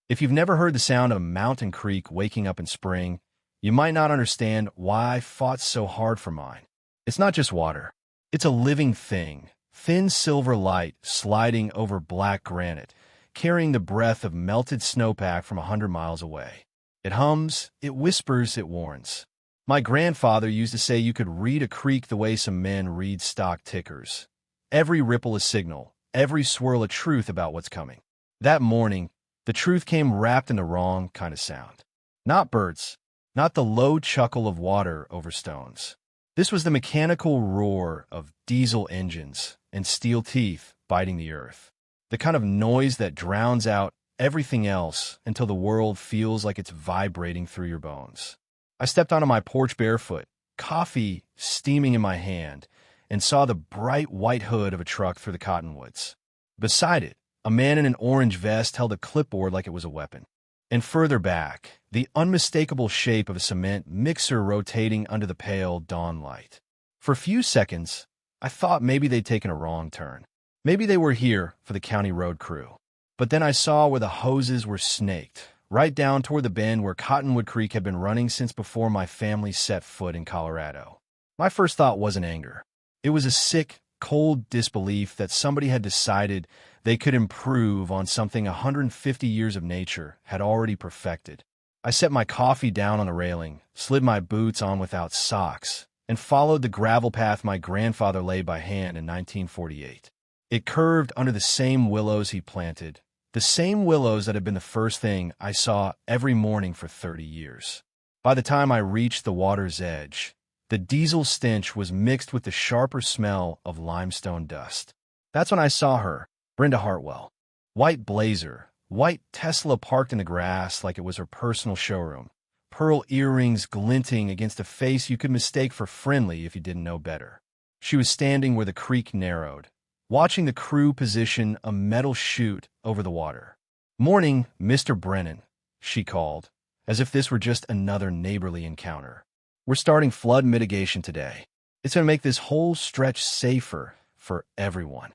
If you've never heard the sound of a mountain creek waking up in spring, you might not understand why I fought so hard for mine. It's not just water. It's a living thing, thin silver light sliding over black granite, carrying the breath of melted snowpack from 100 miles away. It hums, it whispers, it warns. My grandfather used to say you could read a creek the way some men read stock tickers. Every ripple a signal, every swirl a truth about what's coming. That morning, the truth came wrapped in the wrong kind of sound. Not birds, not the low chuckle of water over stones. This was the mechanical roar of diesel engines and steel teeth biting the earth. The kind of noise that drowns out everything else until the world feels like it's vibrating through your bones. I stepped onto my porch barefoot, coffee steaming in my hand, and saw the bright white hood of a truck through the cottonwoods. Beside it, a man in an orange vest held a clipboard like it was a weapon. And further back, the unmistakable shape of a cement mixer rotating under the pale dawn light. For a few seconds, I thought maybe they'd taken a wrong turn. Maybe they were here for the county road crew. But then I saw where the hoses were snaked, right down toward the bend where Cottonwood Creek had been running since before my family set foot in Colorado. My first thought wasn't anger. It was a sick, cold disbelief that somebody had decided they could improve on something 150 years of nature had already perfected. I set my coffee down on the railing, slid my boots on without socks, and followed the gravel path my grandfather laid by hand in 1948. It curved under the same willows he planted, the same willows that had been the first thing I saw every morning for 30 years. By the time I reached the water's edge, the diesel stench was mixed with the sharper smell of limestone dust. That's when I saw her, Brenda Hartwell. White blazer, white Tesla parked in the grass like it was her personal showroom, pearl earrings glinting against a face you could mistake for friendly if you didn't know better. She was standing where the creek narrowed, watching the crew position a metal chute over the water. "Morning, Mr. Brennan," she called, as if this were just another neighborly encounter. "We're starting flood mitigation today. It's going to make this whole stretch safer for everyone."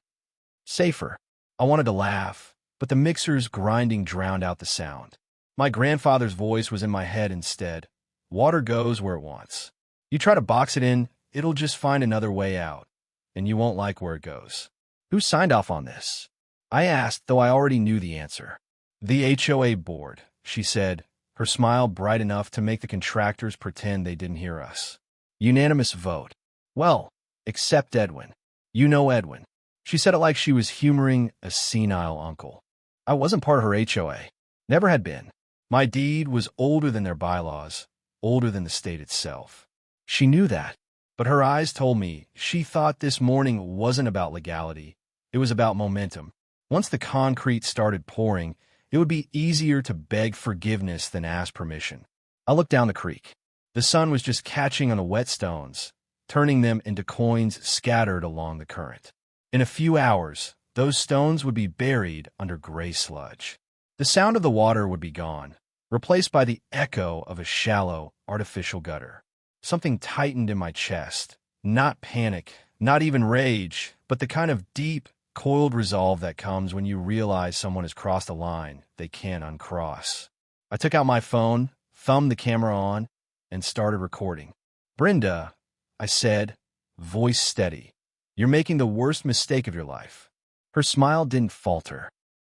Safer. I wanted to laugh, but the mixer's grinding drowned out the sound. My grandfather's voice was in my head instead. Water goes where it wants. You try to box it in, it'll just find another way out, and you won't like where it goes. Who signed off on this? I asked, though I already knew the answer. The HOA board, she said, her smile bright enough to make the contractors pretend they didn't hear us. Unanimous vote. Well, except Edwin. You know Edwin. She said it like she was humoring a senile uncle. I wasn't part of her HOA. Never had been. My deed was older than their bylaws, older than the state itself. She knew that, but her eyes told me she thought this morning wasn't about legality. It was about momentum. Once the concrete started pouring, it would be easier to beg forgiveness than ask permission. I looked down the creek. The sun was just catching on the wet stones, turning them into coins scattered along the current. In a few hours, those stones would be buried under gray sludge. The sound of the water would be gone, replaced by the echo of a shallow, artificial gutter. Something tightened in my chest. Not panic, not even rage, but the kind of deep, coiled resolve that comes when you realize someone has crossed a line they can't uncross. I took out my phone, thumbed the camera on, and started recording. "Brenda," I said, voice steady, "you're making the worst mistake of your life." Her smile didn't falter.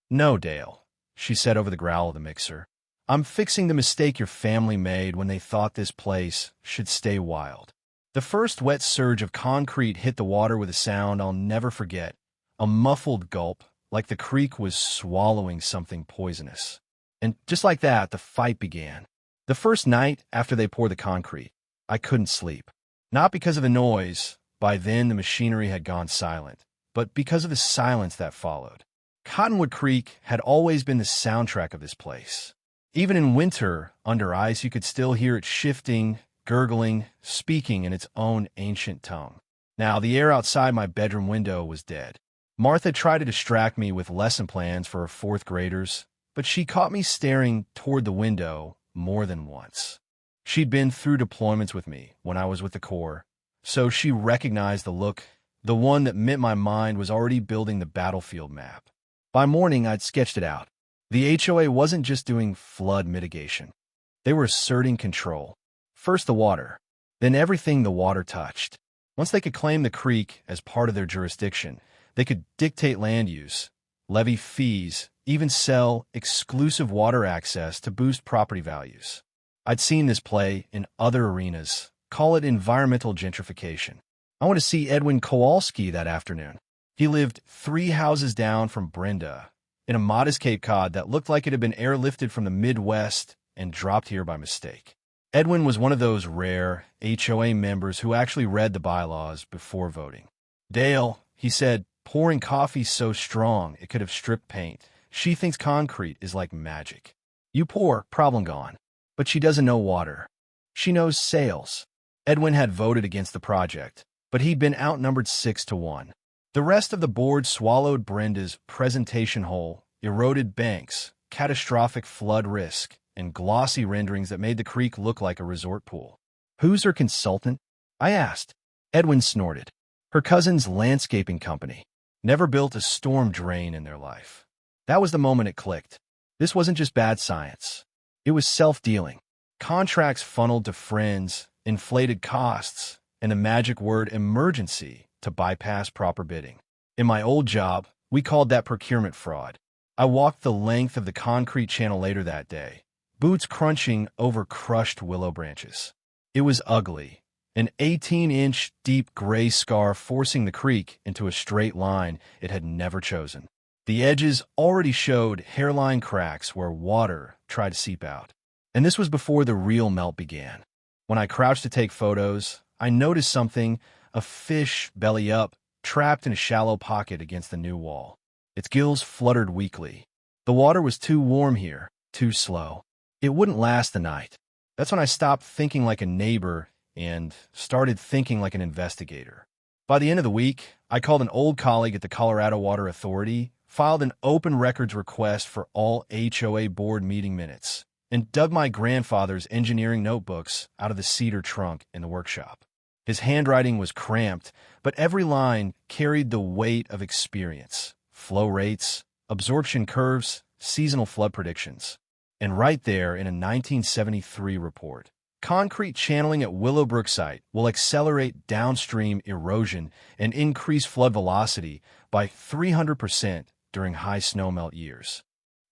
"No, Dale," she said over the growl of the mixer. "I'm fixing the mistake your family made when they thought this place should stay wild." The first wet surge of concrete hit the water with a sound I'll never forget, a muffled gulp, like the creek was swallowing something poisonous. And just like that, the fight began. The first night after they poured the concrete, I couldn't sleep. Not because of the noise, by then the machinery had gone silent, but because of the silence that followed. Cottonwood Creek had always been the soundtrack of this place. Even in winter, under ice, you could still hear it shifting, gurgling, speaking in its own ancient tongue. Now, the air outside my bedroom window was dead. Martha tried to distract me with lesson plans for her fourth graders, but she caught me staring toward the window more than once. She'd been through deployments with me when I was with the Corps, so she recognized the look, the one that meant my mind was already building the battlefield map. By morning, I'd sketched it out. The HOA wasn't just doing flood mitigation. They were asserting control. First the water, then everything the water touched. Once they could claim the creek as part of their jurisdiction, they could dictate land use, levy fees, even sell exclusive water access to boost property values. I'd seen this play in other arenas. Call it environmental gentrification. I went to see Edwin Kowalski that afternoon. He lived 3 houses down from Brenda, in a modest Cape Cod that looked like it had been airlifted from the Midwest and dropped here by mistake. Edwin was one of those rare HOA members who actually read the bylaws before voting. "Dale," he said, pouring coffee so strong it could have stripped paint. "She thinks concrete is like magic. You pour, problem gone. But she doesn't know water. She knows sales." Edwin had voted against the project, but he'd been outnumbered 6-1. The rest of the board swallowed Brenda's presentation whole, eroded banks, catastrophic flood risk, and glossy renderings that made the creek look like a resort pool. "Who's her consultant?" I asked. Edwin snorted. "Her cousin's landscaping company. Never built a storm drain in their life." That was the moment it clicked. This wasn't just bad science. It was self-dealing. Contracts funneled to friends, inflated costs, and the magic word emergency to bypass proper bidding. In my old job, we called that procurement fraud. I walked the length of the concrete channel later that day, boots crunching over crushed willow branches. It was ugly, an 18-inch deep gray scar forcing the creek into a straight line it had never chosen. The edges already showed hairline cracks where water tried to seep out. And this was before the real melt began. When I crouched to take photos, I noticed something, a fish belly up, trapped in a shallow pocket against the new wall. Its gills fluttered weakly. The water was too warm here, too slow. It wouldn't last the night. That's when I stopped thinking like a neighbor and started thinking like an investigator. By the end of the week, I called an old colleague at the Colorado Water Authority, filed an open records request for all HOA board meeting minutes, and dug my grandfather's engineering notebooks out of the cedar trunk in the workshop. His handwriting was cramped, but every line carried the weight of experience, flow rates, absorption curves, seasonal flood predictions. And right there in a 1973 report, concrete channeling at Willowbrook site will accelerate downstream erosion and increase flood velocity by 300% during high snowmelt years.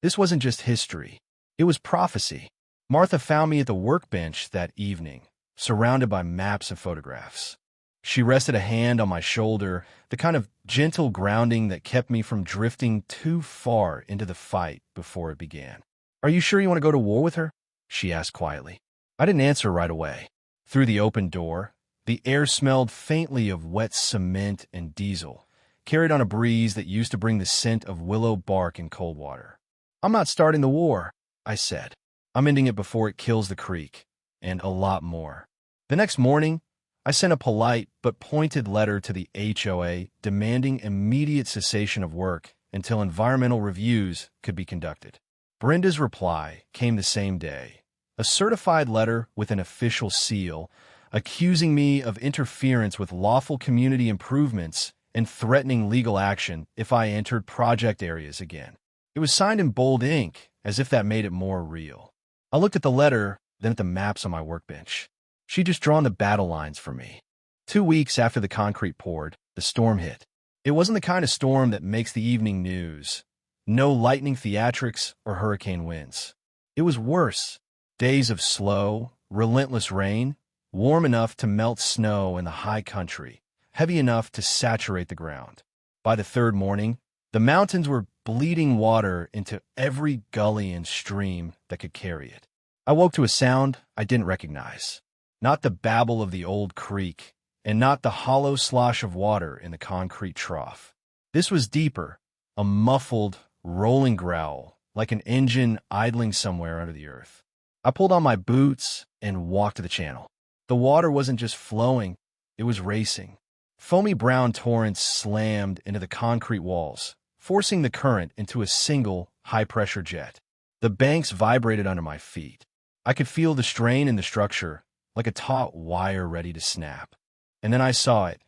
This wasn't just history. It was prophecy. Martha found me at the workbench that evening, surrounded by maps and photographs. She rested a hand on my shoulder, the kind of gentle grounding that kept me from drifting too far into the fight before it began. "Are you sure you want to go to war with her?" she asked quietly. I didn't answer right away. Through the open door, the air smelled faintly of wet cement and diesel, carried on a breeze that used to bring the scent of willow bark and cold water. "I'm not starting the war," I said. "I'm ending it before it kills the creek, and a lot more." The next morning, I sent a polite but pointed letter to the HOA demanding immediate cessation of work until environmental reviews could be conducted. Brenda's reply came the same day, a certified letter with an official seal, accusing me of interference with lawful community improvements and threatening legal action if I entered project areas again. It was signed in bold ink, as if that made it more real. I looked at the letter, then at the maps on my workbench. She'd just drawn the battle lines for me. 2 weeks after the concrete poured, the storm hit. It wasn't the kind of storm that makes the evening news. No lightning theatrics or hurricane winds. It was worse. Days of slow, relentless rain, warm enough to melt snow in the high country, heavy enough to saturate the ground. By the third morning, the mountains were bleeding water into every gully and stream that could carry it. I woke to a sound I didn't recognize. Not the babble of the old creek, and not the hollow slosh of water in the concrete trough. This was deeper, a muffled, rolling growl, like an engine idling somewhere under the earth. I pulled on my boots and walked to the channel. The water wasn't just flowing, it was racing. Foamy brown torrents slammed into the concrete walls, forcing the current into a single, high-pressure jet. The banks vibrated under my feet. I could feel the strain in the structure, like a taut wire ready to snap. And then I saw it,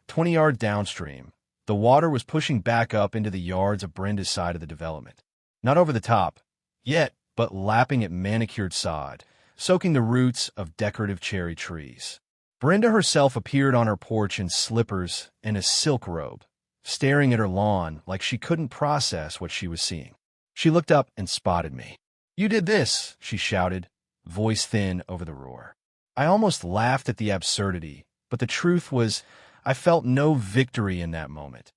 20 yards downstream. The water was pushing back up into the yards of Brenda's side of the development. Not over the top, yet but lapping at manicured sod, soaking the roots of decorative cherry trees. Brenda herself appeared on her porch in slippers and a silk robe, staring at her lawn like she couldn't process what she was seeing. She looked up and spotted me. "You did this," she shouted, voice thin over the roar. I almost laughed at the absurdity, but the truth was I felt no victory in that moment,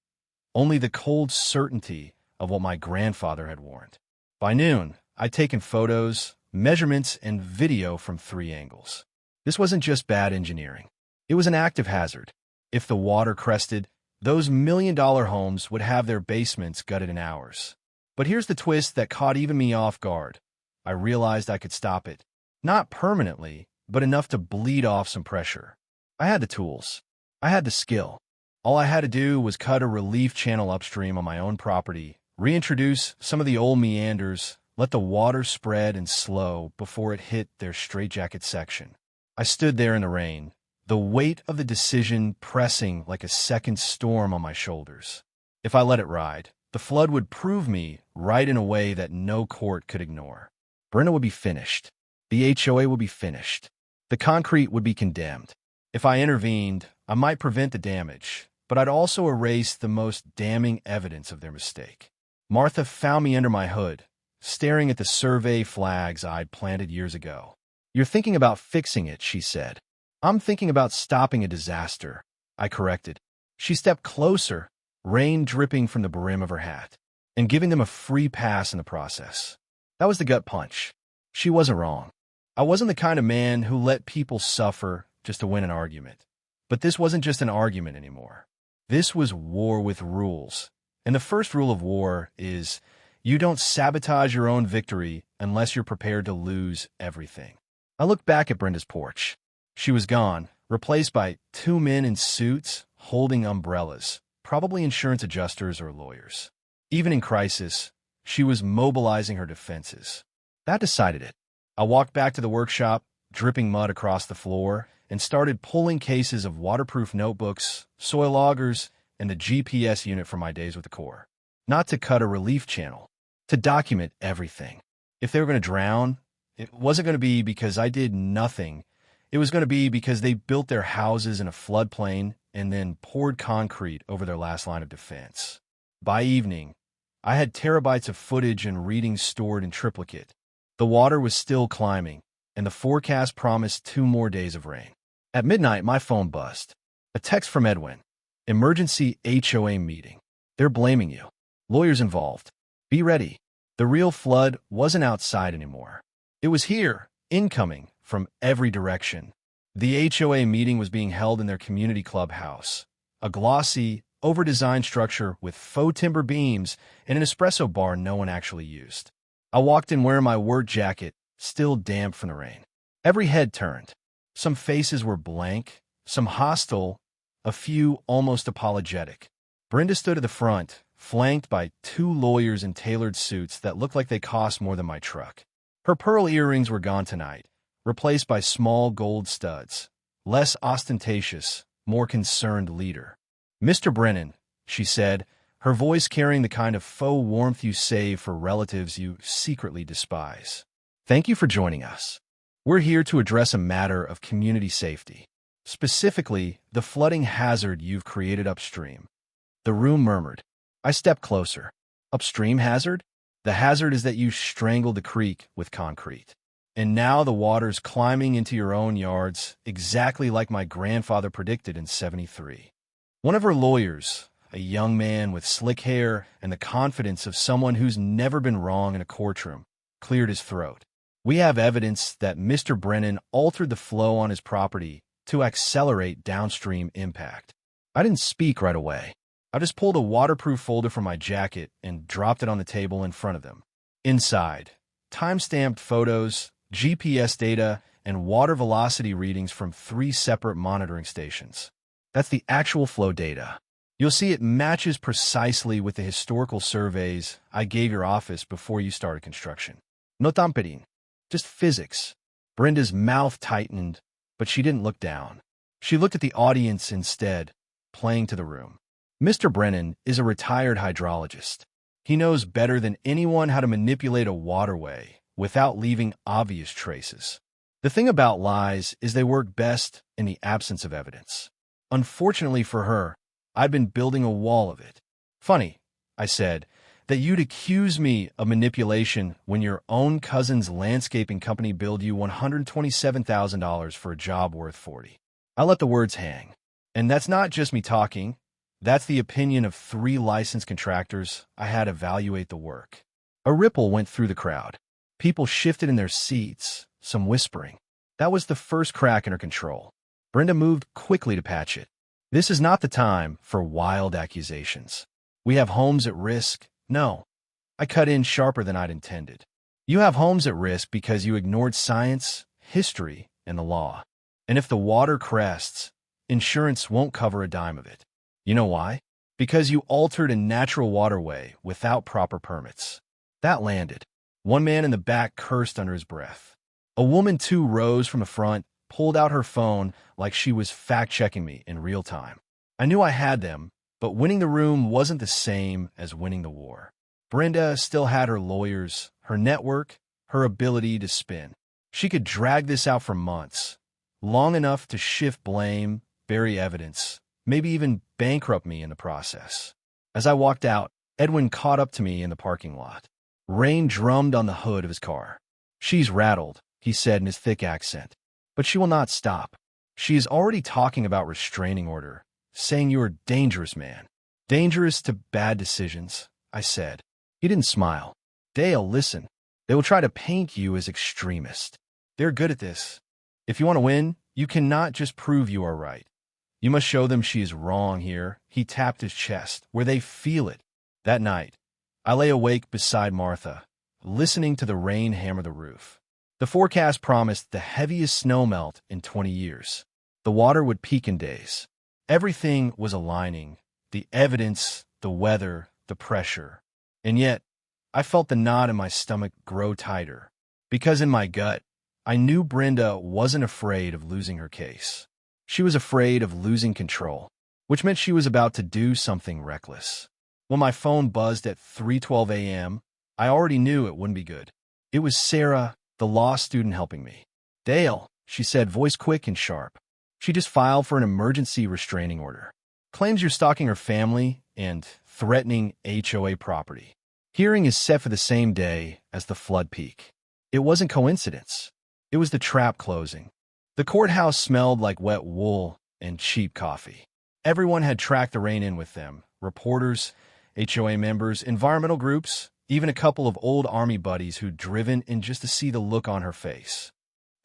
only the cold certainty of what my grandfather had warned. By noon, I'd taken photos, measurements, and video from 3 angles. This wasn't just bad engineering. It was an active hazard. If the water crested, those million-dollar homes would have their basements gutted in hours. But here's the twist that caught even me off guard. I realized I could stop it. Not permanently, but enough to bleed off some pressure. I had the tools. I had the skill. All I had to do was cut a relief channel upstream on my own property, reintroduce some of the old meanders, let the water spread and slow before it hit their straitjacket section. I stood there in the rain, the weight of the decision pressing like a second storm on my shoulders. If I let it ride, the flood would prove me right in a way that no court could ignore. Brenda would be finished. The HOA would be finished. The concrete would be condemned. If I intervened, I might prevent the damage, but I'd also erase the most damning evidence of their mistake. Martha found me under my hood, staring at the survey flags I'd planted years ago. "You're thinking about fixing it," she said. "I'm thinking about stopping a disaster," I corrected. She stepped closer, rain dripping from the brim of her hat, and giving them a free pass in the process. That was the gut punch. She wasn't wrong. I wasn't the kind of man who let people suffer just to win an argument. But this wasn't just an argument anymore. This was war with rules. And the first rule of war is you don't sabotage your own victory unless you're prepared to lose everything. I looked back at Brenda's porch. She was gone, replaced by 2 men in suits holding umbrellas, probably insurance adjusters or lawyers. Even in crisis, she was mobilizing her defenses. That decided it. I walked back to the workshop, dripping mud across the floor, and started pulling cases of waterproof notebooks, soil augers, and the GPS unit from my days with the Corps. Not to cut a relief channel, to document everything. If they were going to drown, it wasn't going to be because I did nothing. It was going to be because they built their houses in a floodplain and then poured concrete over their last line of defense. By evening, I had terabytes of footage and readings stored in triplicate. The water was still climbing, and the forecast promised 2 more days of rain. At midnight, my phone buzzed. A text from Edwin. "Emergency HOA meeting. They're blaming you. Lawyers involved. Be ready." The real flood wasn't outside anymore. It was here, incoming, from every direction. The HOA meeting was being held in their community clubhouse, a glossy, over-designed structure with faux timber beams and an espresso bar no one actually used. I walked in wearing my work jacket, still damp from the rain. Every head turned. Some faces were blank, some hostile, a few almost apologetic. Brenda stood at the front, flanked by 2 lawyers in tailored suits that looked like they cost more than my truck. Her pearl earrings were gone tonight, replaced by small gold studs. Less ostentatious, more concerned leader. "Mr. Brennan," she said, her voice carrying the kind of faux warmth you save for relatives you secretly despise. "Thank you for joining us. We're here to address a matter of community safety, specifically the flooding hazard you've created upstream." The room murmured. I stepped closer. "Upstream hazard? The hazard is that you strangled the creek with concrete. And now the water's climbing into your own yards, exactly like my grandfather predicted in '73. One of her lawyers, a young man with slick hair and the confidence of someone who's never been wrong in a courtroom, cleared his throat. "We have evidence that Mr. Brennan altered the flow on his property to accelerate downstream impact." I didn't speak right away. I just pulled a waterproof folder from my jacket and dropped it on the table in front of them. Inside, time-stamped photos, GPS data, and water velocity readings from 3 separate monitoring stations. That's the actual flow data. You'll see it matches precisely with the historical surveys I gave your office before you started construction. No tampering, just physics. Brenda's mouth tightened, but she didn't look down. She looked at the audience instead, playing to the room. "Mr. Brennan is a retired hydrologist. He knows better than anyone how to manipulate a waterway without leaving obvious traces. The thing about lies is they work best in the absence of evidence. Unfortunately for her, I'd been building a wall of it. Funny, I said, that you'd accuse me of manipulation when your own cousin's landscaping company billed you $127,000 for a job worth $40,000. I let the words hang. And that's not just me talking. That's the opinion of 3 licensed contractors I had evaluate the work. A ripple went through the crowd. People shifted in their seats, some whispering. That was the first crack in her control. Brenda moved quickly to patch it. This is not the time for wild accusations. We have homes at risk. No. I cut in sharper than I'd intended. You have homes at risk because you ignored science, history, and the law. And if the water crests, insurance won't cover a dime of it. You know why? Because you altered a natural waterway without proper permits. That landed. One man in the back cursed under his breath. A woman 2 rows from the front pulled out her phone like she was fact-checking me in real time. I knew I had them, but winning the room wasn't the same as winning the war. Brenda still had her lawyers, her network, her ability to spin. She could drag this out for months, long enough to shift blame, bury evidence, maybe even bankrupt me in the process. As I walked out, Edwin caught up to me in the parking lot. Rain drummed on the hood of his car. "She's rattled," he said in his thick accent. "But she will not stop. She is already talking about restraining order, saying you're a dangerous man. Dangerous to bad decisions," I said. He didn't smile. "Dale, listen. They will try to paint you as extremist. They're good at this. If you want to win, you cannot just prove you are right. You must show them she is wrong here." He tapped his chest, where they feel it. That night, I lay awake beside Martha, listening to the rain hammer the roof. The forecast promised the heaviest snowmelt in 20 years. The water would peak in days. Everything was aligning. The evidence, the weather, the pressure. And yet, I felt the knot in my stomach grow tighter. Because in my gut, I knew Brenda wasn't afraid of losing her case. She was afraid of losing control, which meant she was about to do something reckless. When my phone buzzed at 3:12 a.m., I already knew it wouldn't be good. It was Sarah, the law student, helping me. "Dale," she said, voice quick and sharp. "She just filed for an emergency restraining order. Claims you're stalking her family and threatening HOA property. Hearing is set for the same day as the flood peak." It wasn't coincidence. It was the trap closing. The courthouse smelled like wet wool and cheap coffee. Everyone had tracked the rain in with them. Reporters, HOA members, environmental groups, even a couple of old Army buddies who'd driven in just to see the look on her face.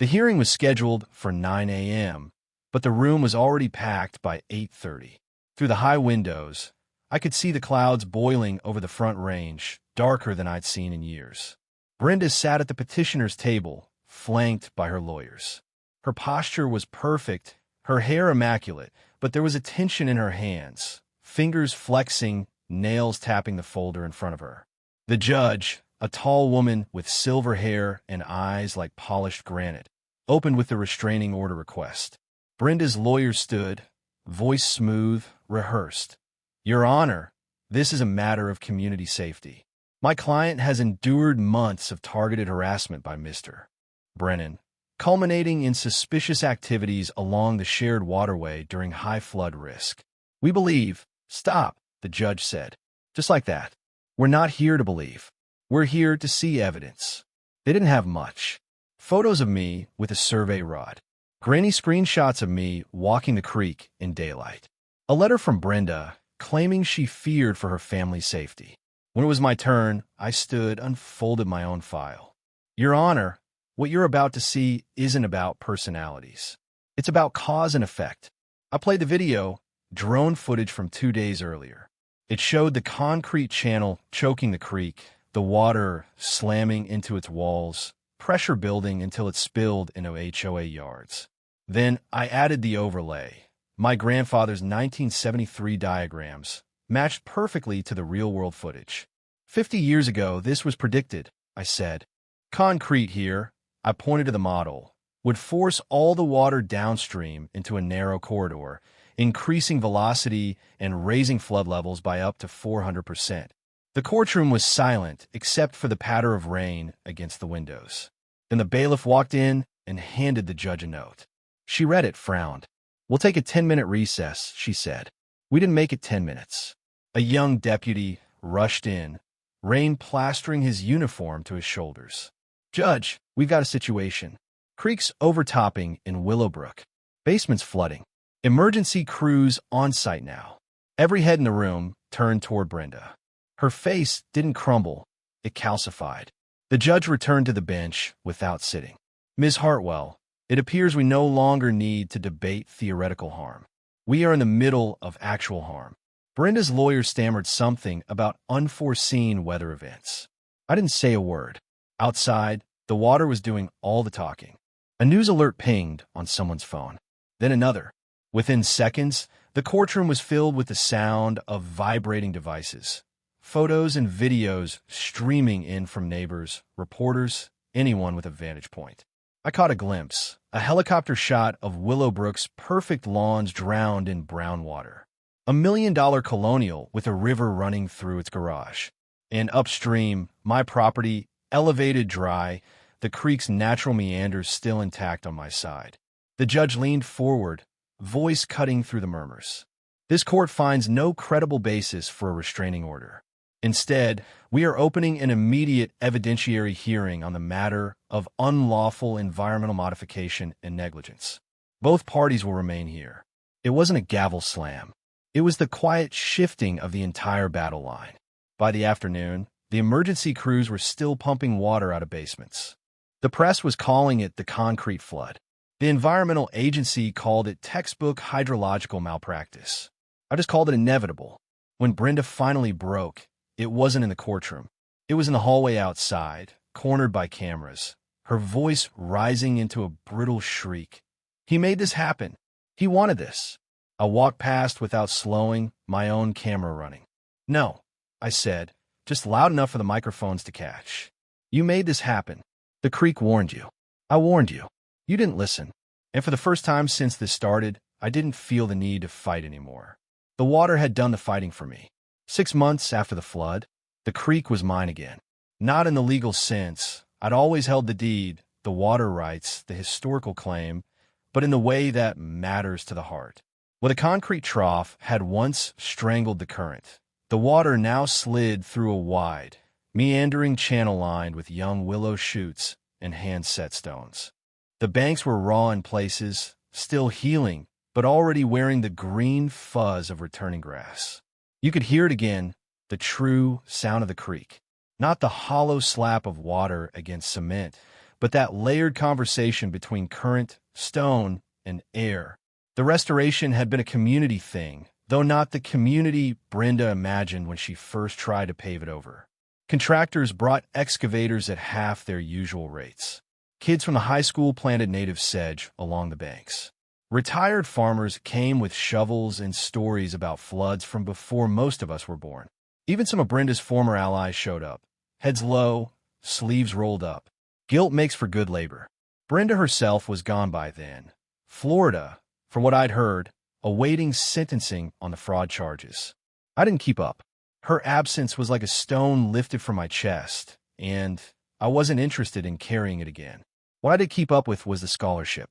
The hearing was scheduled for 9 a.m., but the room was already packed by 8:30. Through the high windows, I could see the clouds boiling over the front range, darker than I'd seen in years. Brenda sat at the petitioner's table, flanked by her lawyers. Her posture was perfect, her hair immaculate, but there was a tension in her hands, fingers flexing, nails tapping the folder in front of her. The judge, a tall woman with silver hair and eyes like polished granite, opened with the restraining order request. Brenda's lawyer stood, voice smooth, rehearsed. "Your Honor, this is a matter of community safety. My client has endured months of targeted harassment by Mr. Brennan, culminating in suspicious activities along the shared waterway during high flood risk. We believe—" "Stop," the judge said. Just like that. "We're not here to believe. We're here to see evidence." They didn't have much. Photos of me with a survey rod. Grainy screenshots of me walking the creek in daylight. A letter from Brenda claiming she feared for her family's safety. When it was my turn, I stood, unfolded my own file. "Your Honor, what you're about to see isn't about personalities. It's about cause and effect." I played the video, drone footage from 2 days earlier. It showed the concrete channel choking the creek, the water slamming into its walls, pressure building until it spilled into HOA yards. Then I added the overlay. My grandfather's 1973 diagrams matched perfectly to the real-world footage. 50 years ago, this was predicted, I said. Concrete here, I pointed to the model, would force all the water downstream into a narrow corridor, increasing velocity and raising flood levels by up to 400%. The courtroom was silent except for the patter of rain against the windows. Then the bailiff walked in and handed the judge a note. She read it, frowned. "We'll take a 10-minute recess," she said. We didn't make it 10 minutes. A young deputy rushed in, rain plastering his uniform to his shoulders. "Judge, we've got a situation. Creek's overtopping in Willowbrook. Basement's flooding. Emergency crews on site now." Every head in the room turned toward Brenda. Her face didn't crumble, it calcified. The judge returned to the bench without sitting. "Ms. Hartwell, it appears we no longer need to debate theoretical harm. We are in the middle of actual harm." Brenda's lawyer stammered something about unforeseen weather events. I didn't say a word. Outside, the water was doing all the talking. A news alert pinged on someone's phone. Then another. Within seconds, the courtroom was filled with the sound of vibrating devices. Photos and videos streaming in from neighbors, reporters, anyone with a vantage point. I caught a glimpse, a helicopter shot of Willowbrook's perfect lawns drowned in brown water. $1 million colonial with a river running through its garage. And upstream, my property, elevated dry, the creek's natural meanders still intact on my side. The judge leaned forward, voice cutting through the murmurs. "This court finds no credible basis for a restraining order. Instead, we are opening an immediate evidentiary hearing on the matter of unlawful environmental modification and negligence. Both parties will remain here." It wasn't a gavel slam. It was the quiet shifting of the entire battle line. By the afternoon, the emergency crews were still pumping water out of basements. The press was calling it the concrete flood. The environmental agency called it textbook hydrological malpractice. I just called it inevitable. When Brenda finally broke, it wasn't in the courtroom. It was in the hallway outside, cornered by cameras, her voice rising into a brittle shriek. "He made this happen. He wanted this." I walked past without slowing, my own camera running. "No," I said, just loud enough for the microphones to catch. "You made this happen. The creek warned you. I warned you. You didn't listen." And for the first time since this started, I didn't feel the need to fight anymore. The water had done the fighting for me. 6 months after the flood, the creek was mine again. Not in the legal sense. I'd always held the deed, the water rights, the historical claim, but in the way that matters to the heart. Where the concrete trough had once strangled the current, the water now slid through a wide, meandering channel lined with young willow shoots and hand-set stones. The banks were raw in places, still healing, but already wearing the green fuzz of returning grass. You could hear it again, the true sound of the creek. Not the hollow slap of water against cement, but that layered conversation between current, stone, and air. The restoration had been a community thing, though not the community Brenda imagined when she first tried to pave it over. Contractors brought excavators at half their usual rates. Kids from the high school planted native sedge along the banks. Retired farmers came with shovels and stories about floods from before most of us were born. Even some of Brenda's former allies showed up, heads low, sleeves rolled up. Guilt makes for good labor. Brenda herself was gone by then. Florida, from what I'd heard, awaiting sentencing on the fraud charges. I didn't keep up. Her absence was like a stone lifted from my chest, and I wasn't interested in carrying it again. What I did keep up with was the scholarship.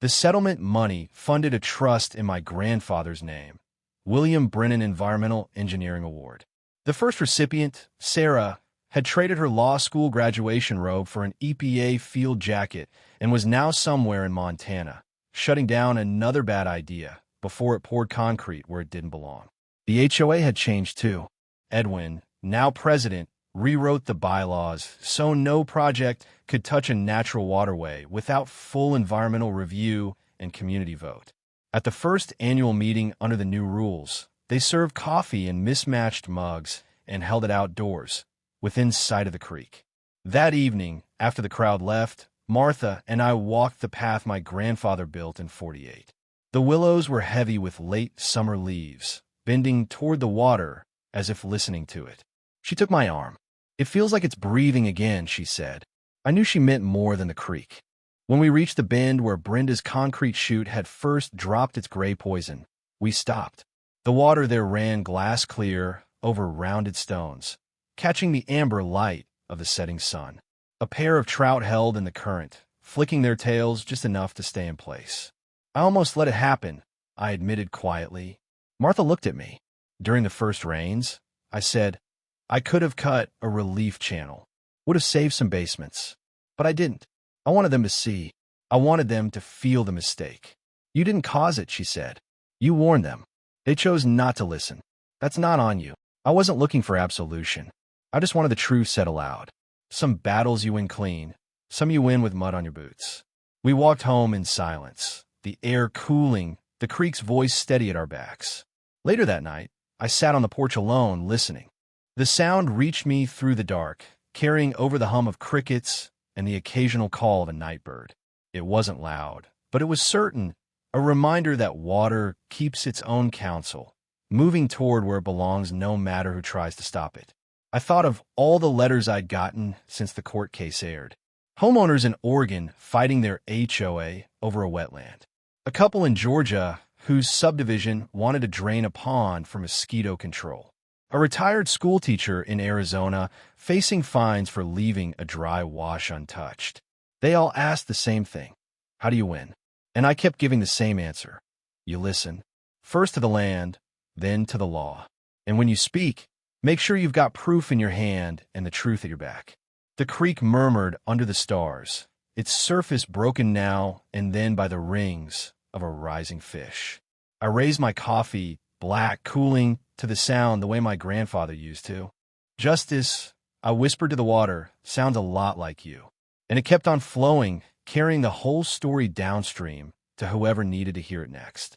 The settlement money funded a trust in my grandfather's name, William Brennan Environmental Engineering Award. The first recipient, Sarah, had traded her law school graduation robe for an EPA field jacket and was now somewhere in Montana, shutting down another bad idea before it poured concrete where it didn't belong. The HOA had changed too. Edwin, now president, rewrote the bylaws so no project could touch a natural waterway without full environmental review and community vote. At the first annual meeting under the new rules, they served coffee in mismatched mugs and held it outdoors, within sight of the creek. That evening, after the crowd left, Martha and I walked the path my grandfather built in '48. The willows were heavy with late summer leaves, bending toward the water as if listening to it. She took my arm. "It feels like it's breathing again," she said. I knew she meant more than the creek. When we reached the bend where Brenda's concrete chute had first dropped its gray poison, we stopped. The water there ran glass clear over rounded stones, catching the amber light of the setting sun. A pair of trout held in the current, flicking their tails just enough to stay in place. I almost let it happen, I admitted quietly. Martha looked at me. During the first rains, I said, I could have cut a relief channel, would have saved some basements. But I didn't. I wanted them to see. I wanted them to feel the mistake. You didn't cause it, she said. You warned them. They chose not to listen. That's not on you. I wasn't looking for absolution. I just wanted the truth said aloud. Some battles you win clean, some you win with mud on your boots. We walked home in silence, the air cooling, the creek's voice steady at our backs. Later that night, I sat on the porch alone, listening. The sound reached me through the dark, carrying over the hum of crickets and the occasional call of a night bird. It wasn't loud, but it was certain, a reminder that water keeps its own counsel, moving toward where it belongs no matter who tries to stop it. I thought of all the letters I'd gotten since the court case aired. Homeowners in Oregon fighting their HOA over a wetland. A couple in Georgia whose subdivision wanted to drain a pond for mosquito control. A retired schoolteacher in Arizona facing fines for leaving a dry wash untouched. They all asked the same thing. How do you win? And I kept giving the same answer. You listen, first to the land, then to the law. And when you speak, make sure you've got proof in your hand and the truth at your back. The creek murmured under the stars, its surface broken now and then by the rings of a rising fish. I raised my coffee, black, cooling, to the sound the way my grandfather used to. Justice, I whispered to the water, sounds a lot like you. And it kept on flowing, carrying the whole story downstream to whoever needed to hear it next.